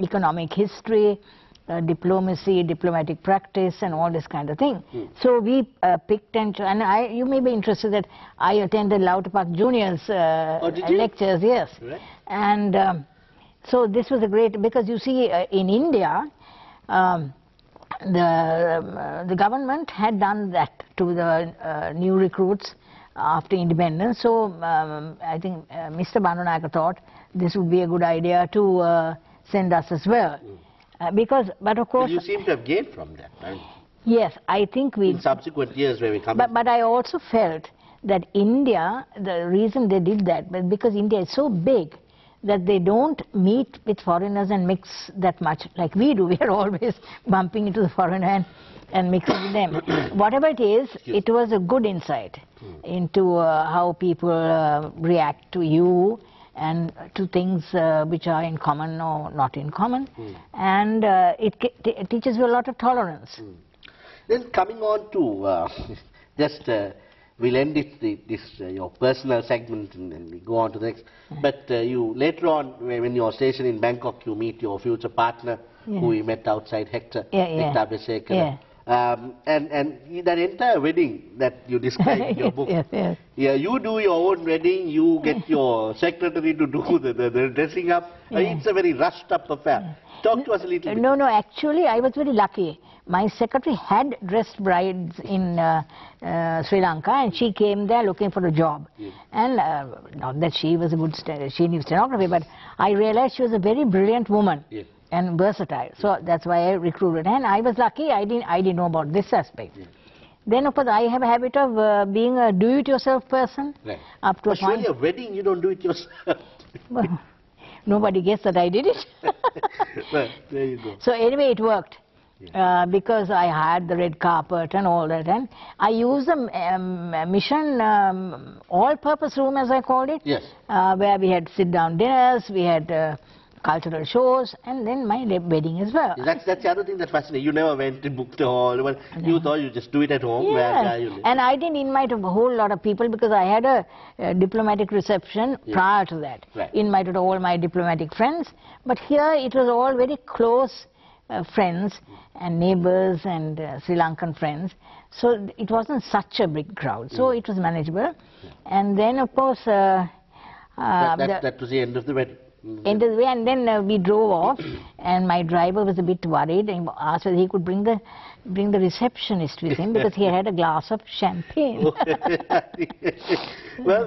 economic history, diplomacy, diplomatic practice, and all this kind of thing. So we picked and you may be interested that I attended Lauter Park Junior's lectures, yes. Right. And so this was a great, because you see in India, the government had done that to the new recruits after independence. So I think Mr. Bandanayake thought this would be a good idea to send us as well. But of course... But you seem to have gained from that, right? Yes, I think we... In subsequent years where we come... But I also felt that India, the reason they did that, was because India is so big that they don't meet with foreigners and mix that much like we do. We are always bumping into the foreigner and mixing with them. Whatever it is, it was a good insight into how people react to you and to things which are in common or not in common. And it teaches you a lot of tolerance. Then coming on to just... we'll end your personal segment and we go on to the next. But you later on, when you're stationed in Bangkok, you meet your future partner, who you met outside Hector Abeysekera. And that entire wedding that you describe in your book. Yeah, you do your own wedding, you get your secretary to do the dressing up. It's a very rushed up affair. Talk to us a little bit. No, actually I was very lucky. My secretary had dressed brides in Sri Lanka, and she came there looking for a job. And not that she was a good, she knew stenography, but I realized she was a very brilliant woman and versatile. So that's why I recruited her. And I was lucky, I didn't know about this aspect. Then of course I have a habit of being a do-it-yourself person. Up to a point. Surely a wedding you don't do it yourself. Well, nobody guessed that I did it. Well, there you go. So anyway, it worked. Because I had the red carpet and all that, and I used the mission all-purpose room, as I called it, where we had sit-down dinners, we had cultural shows, and then my wedding as well. That's the other thing that fascinates. You never went to book the hall. Well, you thought you just do it at home where you live. And I didn't invite a whole lot of people because I had a diplomatic reception prior to that. Invited all my diplomatic friends, but here it was all very close friends and neighbors and Sri Lankan friends, so it wasn't such a big crowd, so it was manageable. And then of course that was the end of the wedding. And then we drove off, and my driver was a bit worried and asked whether he could bring the receptionist with him because he had a glass of champagne. Well,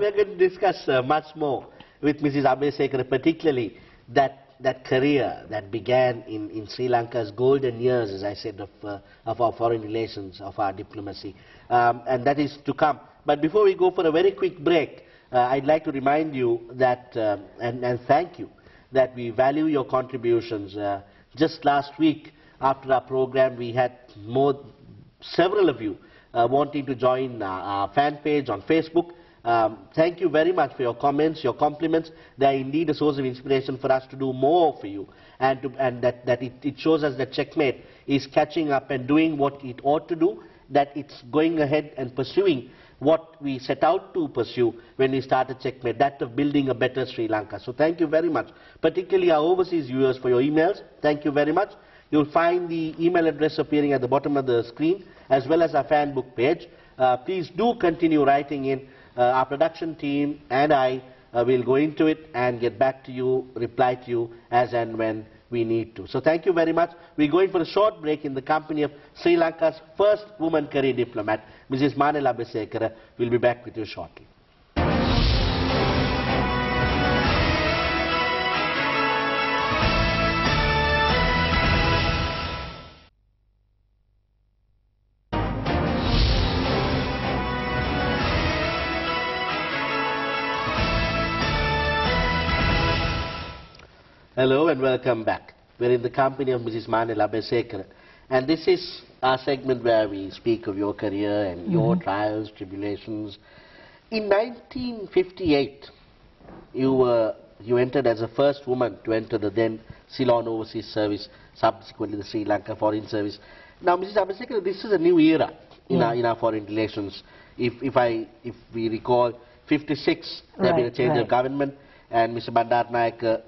we're going to discuss much more with Mrs. Abeysekera, particularly that career that began in Sri Lanka's golden years, as I said, of our foreign relations, of our diplomacy, and that is to come. But before we go for a very quick break, I'd like to remind you that, and thank you, that we value your contributions. Just last week, after our program, we had several of you wanting to join our fan page on Facebook. Thank you very much for your comments, your compliments. They are indeed a source of inspiration for us to do more for you, and that it shows us that Checkmate is catching up and doing what it ought to do, that it's going ahead and pursuing what we set out to pursue when we started Checkmate, that of building a better Sri Lanka. So thank you very much, particularly our overseas viewers, for your emails. Thank you very much. You'll find the email address appearing at the bottom of the screen, as well as our fan book page. Please do continue writing in. Our production team and I will go into it and get back to you, reply to you as and when we need to. So thank you very much. We're going for a short break in the company of Sri Lanka's first woman career diplomat, Mrs. Manela Abeysekera. We'll be back with you shortly. Hello and welcome back. We're in the company of Mrs. Manela Abeysekera, and this is our segment where we speak of your career and your trials, tribulations. In 1958, you entered as the first woman to enter the then Ceylon Overseas Service, subsequently the Sri Lanka Foreign Service. Now, Mrs. Abeysekera, this is a new era in our foreign relations. If we recall, 56 there had been a change of government, and Mr. Bandaranaike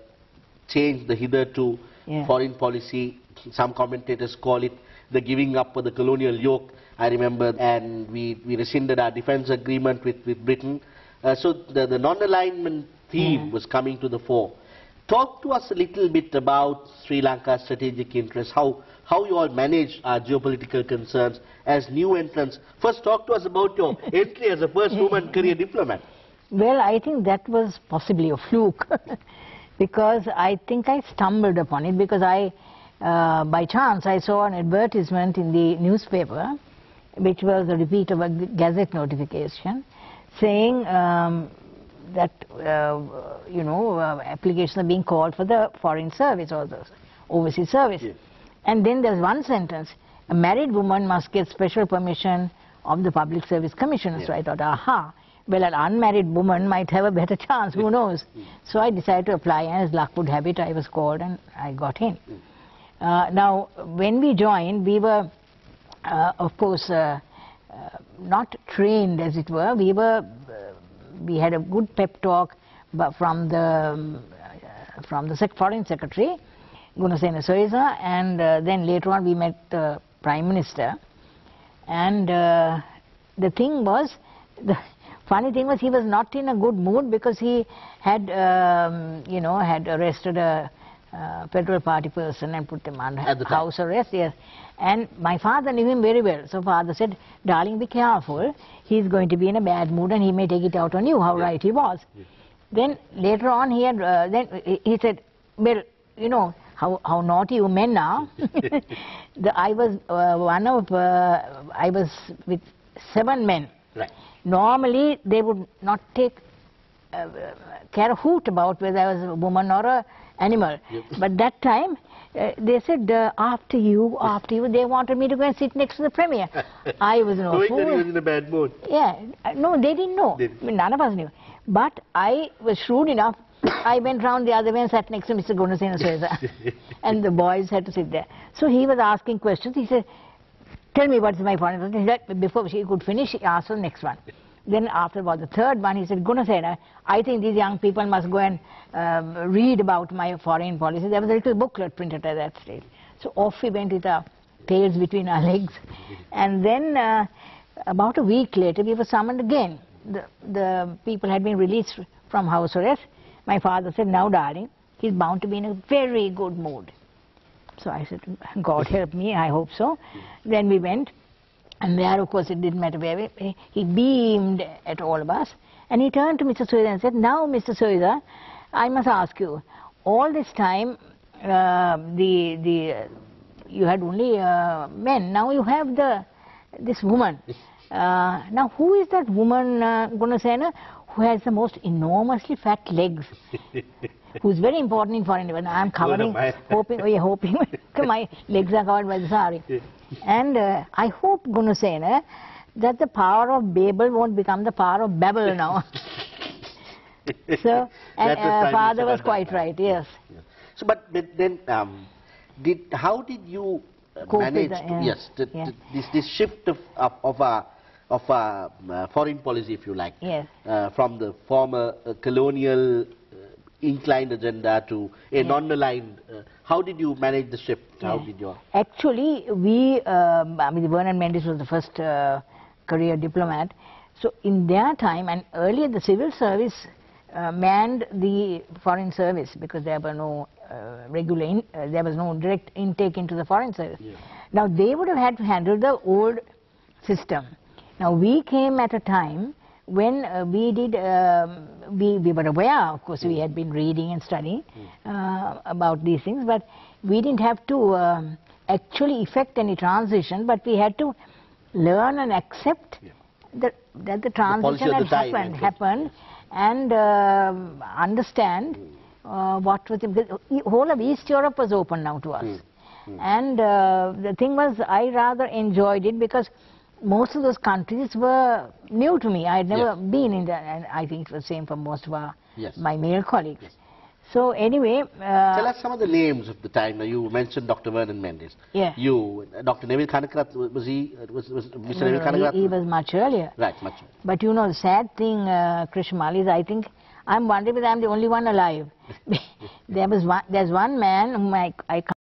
changed the hitherto foreign policy. Some commentators call it the giving up of the colonial yoke. I remember, and we rescinded our defense agreement with Britain. So the non-alignment theme was coming to the fore. Talk to us a little bit about Sri Lanka's strategic interests, how you all manage our geopolitical concerns as new entrants. First, talk to us about your entry as a first woman career diplomat. Well, I think that was possibly a fluke because I think I stumbled upon it because by chance I saw an advertisement in the newspaper, which was a repeat of a Gazette notification, saying that applications are being called for the foreign service or the overseas service. Yes. And then there's one sentence: a married woman must get special permission of the Public Service Commissioner. Yes. So I thought, aha, well, an unmarried woman might have a better chance, who knows. So I decided to apply, and as luck would have it, I was called and I got in. Now, when we joined, we were, of course, not trained, as it were. We had a good pep talk from the Foreign Secretary, Gunasena Soiza, and then later on we met the Prime Minister. And the thing was, the funny thing was, he was not in a good mood because he had, had arrested a federal party person and put him under house arrest. Yes. And my father knew him very well. So father said, darling, be careful. He's going to be in a bad mood and he may take it out on you, how right he was. Then later on he had, he said, well, you know, how naughty you men are. I was with 7 men. Right. Normally they would not take care a hoot about whether I was a woman or a animal. Yep. But that time, they said, after you, they wanted me to go and sit next to the Premier. I was no fool. Knowing that he was in a bad mood. Yeah, no, they didn't know. I mean, none of us knew. But I was shrewd enough. I went round the other way and sat next to Mr. Gunasena Soiza. And the boys had to sit there. So he was asking questions. He said, tell me what's my foreign policy. Before she could finish, he asked for the next one. Then after about the third one, he said, Gunasena, I think these young people must go and read about my foreign policy. There was a little booklet printed at that stage. So off we went with our tails between our legs. And then about a week later, we were summoned again. The people had been released from house arrest. My father said, now darling, he's bound to be in a very good mood. So I said, God help me, I hope so. Then we went. And there, of course, it didn't matter where he beamed at all of us. And he turned to Mr. Soiza and said, now, Mr. Soiza, I must ask you, all this time, you had only men. Now you have this woman. Now, who is that woman, Gunasena, who has the most enormously fat legs? Who's very important in foreign affairs. I'm covering, hoping my legs are covered by the sari. And I hope, Gunasena, that the power of Babel won't become the power of Babel now. So, and father was quite right, yes. So, but then, how did you manage this shift of foreign policy, if you like, from the former colonial inclined agenda to a non-aligned? How did you manage the shift? How did you? Actually, Vernon Mendes was the first career diplomat. So in their time, and earlier the civil service manned the foreign service because there were no there was no direct intake into the foreign service. Yeah. Now they would have had to handle the old system. Now we came at a time when we were aware, of course, we had been reading and studying about these things, but we didn't have to actually effect any transition, but we had to learn and accept that the transition had happened and understand what was the whole of East Europe was open now to us. And the thing was, I rather enjoyed it because most of those countries were new to me. I had never been in that, and I think it was the same for most of my male colleagues. So anyway... tell us some of the names of the time. You mentioned Dr. Vernon Mendes. Yeah. You, Dr. Neville Kanakarat, was Mr. Neville Kanakarat? He was much earlier. Right, much earlier. But you know, the sad thing, Krishmal, is I think I'm wondering whether I'm the only one alive. There's one man whom I